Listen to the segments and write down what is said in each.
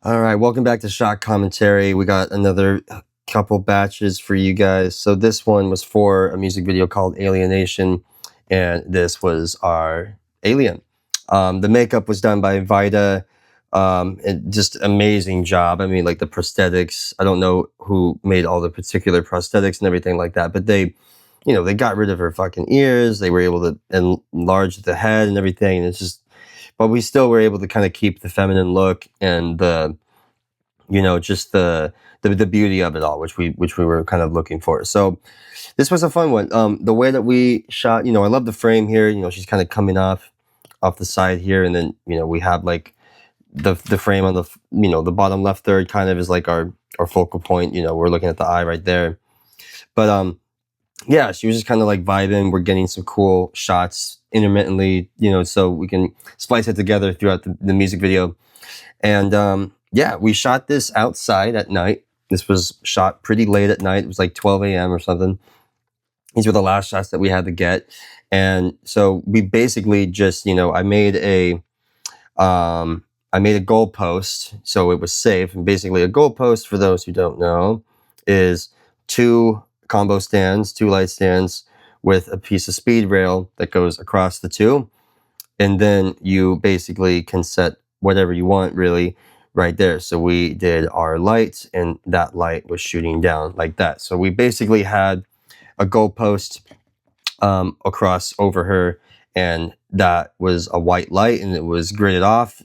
All right, welcome back to Shot Commentary. We got another couple batches for you guys. So this one was for a music video called Alienation, and this was our alien. The makeup was done by Vida. And just amazing job. I mean, like the prosthetics. I don't know who made all the particular prosthetics and everything like that, but they got rid of her fucking ears. They were able to enlarge the head and everything. And it's just, but we still were able to kind of keep the feminine look and the just the beauty of it all, which we were kind of looking for. So this was a fun one. The way that we shot, I love the frame here. She's kind of coming off the side here, and then we have like the frame on the the bottom left third kind of is like our focal point. We're looking at the eye right there. But yeah, she was just kind of like vibing. We're getting some cool shots intermittently, so we can splice it together throughout the music video. And yeah, we shot this outside at night. This was shot pretty late at night. It was like 12 a.m. or something. These were the last shots that we had to get. And so we basically just, I made a goalpost so it was safe. And basically a goalpost, for those who don't know, is two combo stands, two light stands with a piece of speed rail that goes across the two. And then you basically can set whatever you want really right there. So we did our light, and that light was shooting down like that. So we basically had a goalpost across over her, and that was a white light, and it was gridded off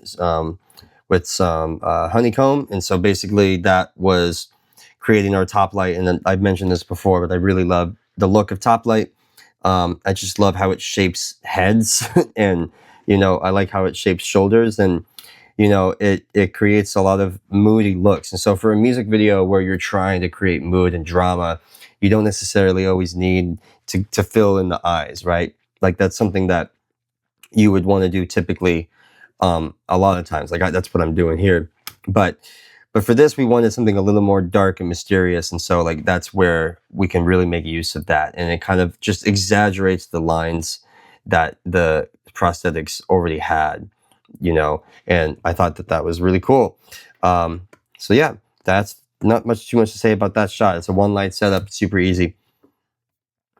with some honeycomb. And so basically that was creating our top light. And then I've mentioned this before, but I really love the look of top light. I just love how it shapes heads and I like how it shapes shoulders, and it creates a lot of moody looks. And so for a music video where you're trying to create mood and drama, you don't necessarily always need to fill in the eyes, right? Like that's something that you would want to do typically a lot of times. Like that's what I'm doing here. But for this, we wanted something a little more dark and mysterious. And so like that's where we can really make use of that. And it kind of just exaggerates the lines that the prosthetics already had, and I thought that was really cool. So yeah, that's not too much to say about that shot. It's a one light setup, super easy.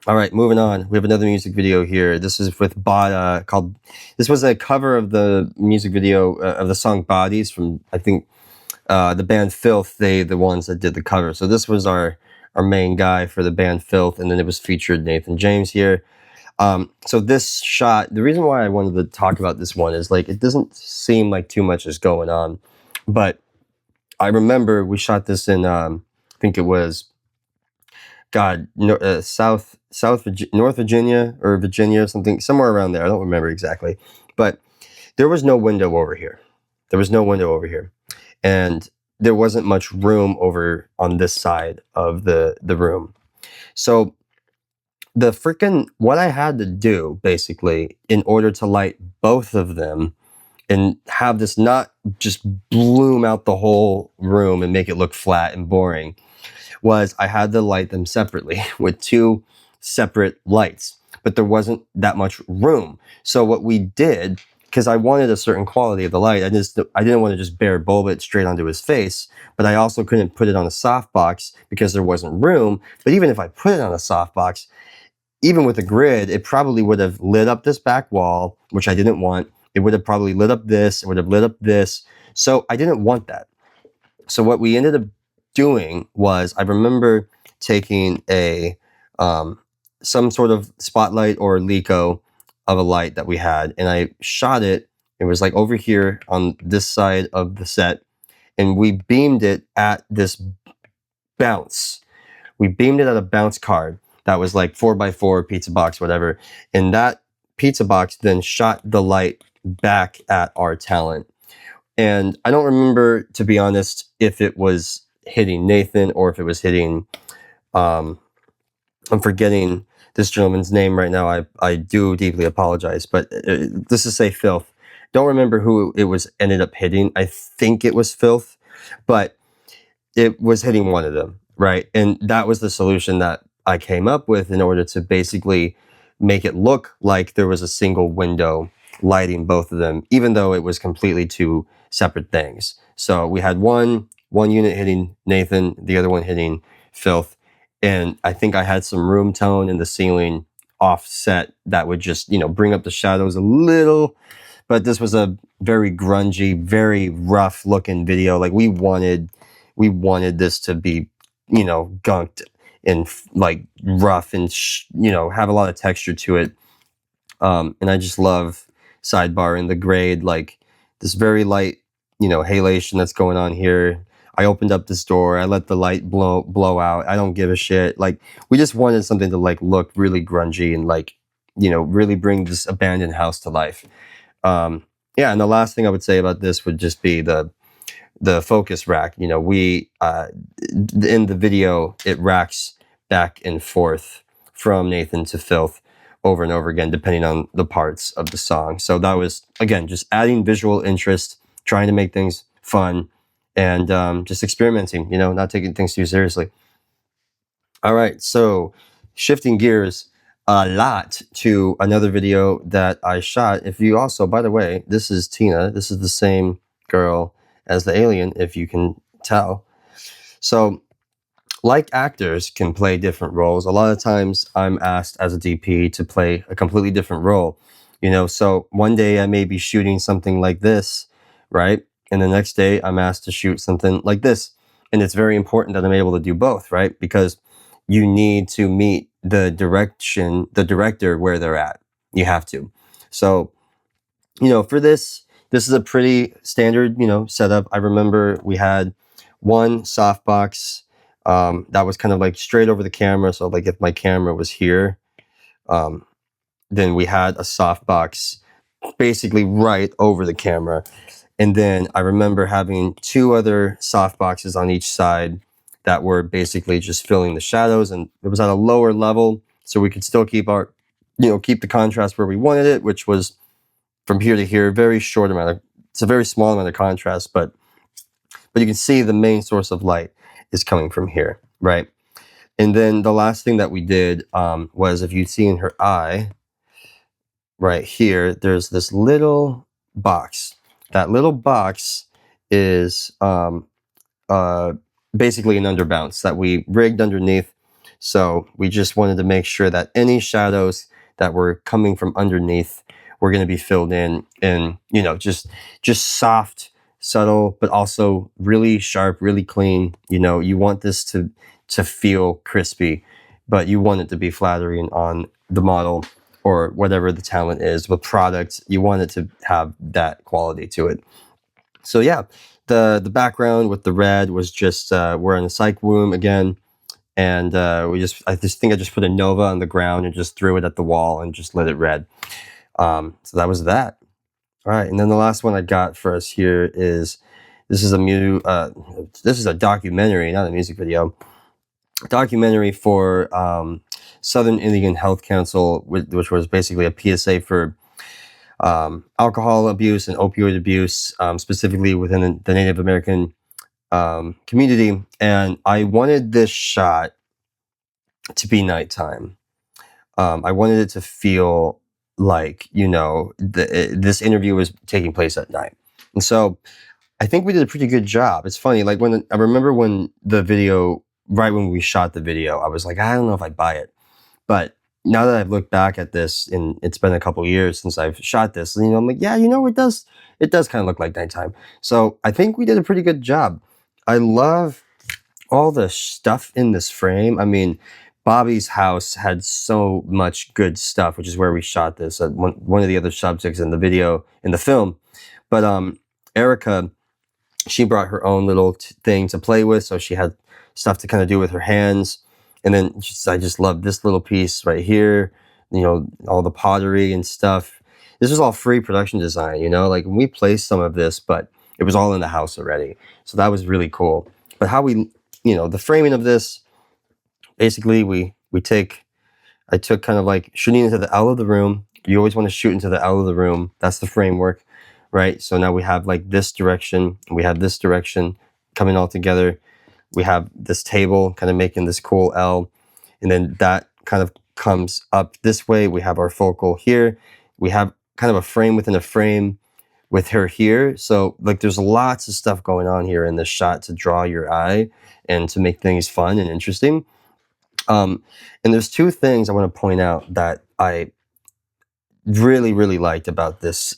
All right, moving on. We have another music video here. This is with Bada this was a cover of the music video of the song Bodies from, I think, the band Filth. They the ones that did the cover. So this was our main guy for the band Filth, and then it was featured Nathan James here. So this shot, the reason why I wanted to talk about this one is like, it doesn't seem like too much is going on, but I remember we shot this in, I think it was, North Virginia or Virginia, somewhere around there. I don't remember exactly, but there was no window over here. And there wasn't much room over on this side of the room. So what I had to do basically in order to light both of them and have this not just bloom out the whole room and make it look flat and boring was I had to light them separately with two separate lights, but there wasn't that much room. So what we did, because I wanted a certain quality of the light, I didn't want to just bare bulb it straight onto his face, but I also couldn't put it on a softbox because there wasn't room. But even if I put it on a softbox, even with a grid, it probably would have lit up this back wall, which I didn't want. It would have probably lit up this. It would have lit up this. So I didn't want that. So what we ended up doing was, I remember taking a some sort of spotlight or Leco of a light that we had, and I shot it. It was like over here on this side of the set, and we beamed it at this bounce. We beamed it at a bounce card that was like 4x4 pizza box, whatever. And that pizza box then shot the light back at our talent. And I don't remember, to be honest, if it was hitting Nathan or if it was hitting, I'm forgetting this gentleman's name right now. I do deeply apologize, but this is say Filth. Don't remember who it was ended up hitting. I think it was Filth, but it was hitting one of them, right? And that was the solution that I came up with in order to basically make it look like there was a single window lighting both of them, even though it was completely two separate things. So we had one unit hitting Nathan, the other one hitting Filth, and I think I had some room tone in the ceiling offset that would just bring up the shadows a little. But this was a very grungy, very rough looking video. Like we wanted this to be gunked and like rough and have a lot of texture to it. And I just love sidebar in the grade, like this very light, halation that's going on here. I opened up this door. I let the light blow out. I don't give a shit. Like we just wanted something to like look really grungy and like really bring this abandoned house to life. Yeah, and the last thing I would say about this would just be the focus rack. We in the video it racks back and forth from Nathan to Filth over and over again, depending on the parts of the song. So that was, again, just adding visual interest, trying to make things fun, and just experimenting, not taking things too seriously. All right, so shifting gears a lot to another video that I shot. If you also, by the way, this is Tina. This is the same girl as the alien, if you can tell. So like actors can play different roles, a lot of times I'm asked as a DP to play a completely different role. So one day I may be shooting something like this, right? And the next day I'm asked to shoot something like this. And it's very important that I'm able to do both, right? Because you need to meet the director where they're at. You have to. So, for this is a pretty standard, setup. I remember we had one softbox that was kind of like straight over the camera. So like if my camera was here, um, then we had a softbox basically right over the camera. And then I remember having two other softboxes on each side that were basically just filling the shadows, and it was at a lower level, so we could still keep keep the contrast where we wanted it, which was from here to here, very short amount of, it's a very small amount of contrast, but you can see the main source of light is coming from here, right? And then the last thing that we did was, if you see in her eye, right here, there's this little box. That little box is uh, basically an underbounce that we rigged underneath. So we just wanted to make sure that any shadows that were coming from underneath were going to be filled in, and just soft, subtle, but also really sharp, really clean. You want this to feel crispy, but you want it to be flattering on the model or whatever the talent is with products. You want it to have that quality to it. So yeah, the background with the red was just we're in a psych room again, and I just think I just put a Nova on the ground and just threw it at the wall and just lit it red. So that was that. All right, and then the last one I got for us here is this is a documentary, not a music video. Documentary for Southern Indian Health Council, which was basically a PSA for alcohol abuse and opioid abuse, specifically within the Native American community. And I wanted this shot to be nighttime. I wanted it to feel like, this interview was taking place at night. And so I think we did a pretty good job. It's funny, like I remember when right when we shot the video, I was like, I don't know if I buy it. But now that I've looked back at this, and it's been a couple years since I've shot this, I'm like, yeah, it does kind of look like nighttime. So I think we did a pretty good job. I love all the stuff in this frame. I mean, Bobby's house had so much good stuff, which is where we shot this, one of the other subjects in the video, in the film. But Erica, she brought her own little thing to play with, so she had stuff to kind of do with her hands. And then I just love this little piece right here, all the pottery and stuff. This was all free production design, like we placed some of this, but it was all in the house already. So that was really cool. But how the framing of this, basically I took kind of like shooting into the L of the room. You always want to shoot into the L of the room. That's the framework, right? So now we have like this direction, we have this direction coming all together. We have this table kind of making this cool L, and then that kind of comes up this way. We have our focal here. We have kind of a frame within a frame with her here. So like there's lots of stuff going on here in this shot to draw your eye and to make things fun and interesting. Um, and there's two things I want to point out that I really, really liked about this,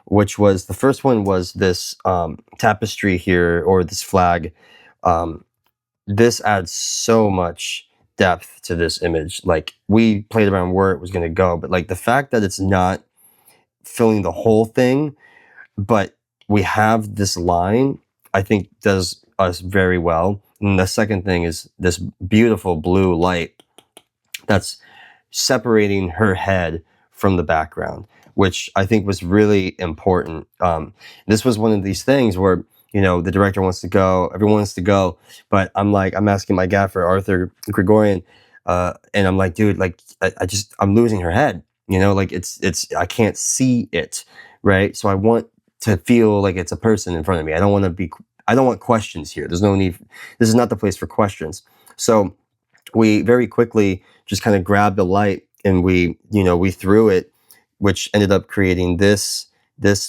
which was the first one was this tapestry here, or this flag. Um, this adds so much depth to this image. Like we played around where it was going to go, but like the fact that it's not filling the whole thing, but we have this line, I think does us very well. And the second thing is this beautiful blue light that's separating her head from the background, which I think was really important. This was one of these things where, you know, the director wants to go, everyone wants to go, but I'm asking my gaffer, Arthur Gregorian, and I'm like, dude, like, I'm losing her head, you know, like I can't see it, right? So I want to feel like it's a person in front of me. I don't want questions here. There's no need. This is not the place for questions. So we very quickly just kind of grabbed the light and we threw it, which ended up creating this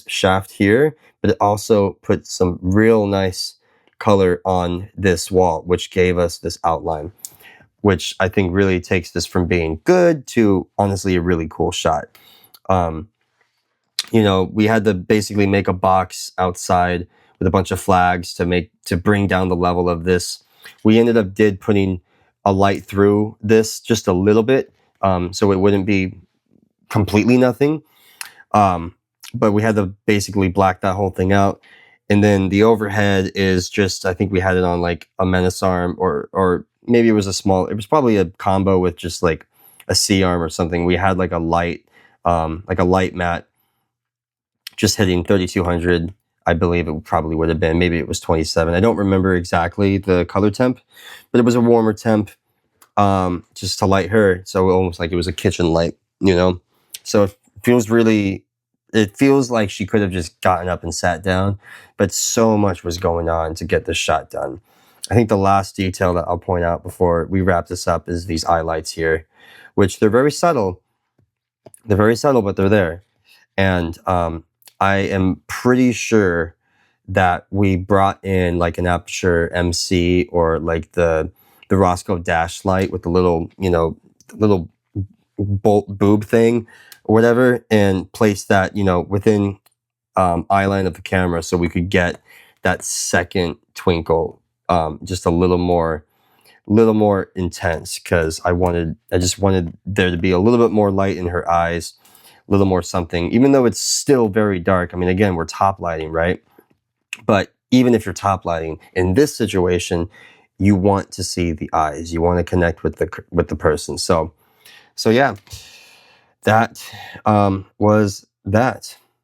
shaft here, but it also put some real nice color on this wall, which gave us this outline, which I think really takes this from being good to honestly a really cool shot. Um, we had to basically make a box outside with a bunch of flags to bring down the level of this. We ended up putting a light through this just a little bit, so it wouldn't be completely nothing. But we had to basically black that whole thing out. And then the overhead is just, I think we had it on like a menace arm, or maybe it was probably a combo with just like a C arm or something. We had like a light mat just hitting 3200. I believe it probably would have been, maybe it was 27. I don't remember exactly the color temp, but it was a warmer temp, just to light her. So almost like it was a kitchen light, you know? So it feels like she could have just gotten up and sat down, but so much was going on to get this shot done. I think the last detail that I'll point out before we wrap this up is these eye lights here, which they're very subtle. They're very subtle, but they're there. And I am pretty sure that we brought in like an Aperture MC, or like the Roscoe dash light with the little bolt boob thing or whatever, and placed that, within eye line of the camera, so we could get that second twinkle just a little more intense, because I just wanted there to be a little bit more light in her eyes, a little more something, even though it's still very dark. I mean, again, we're top lighting, right? But even if you're top lighting in this situation, you want to see the eyes. You want to connect with the person. So yeah, that was that.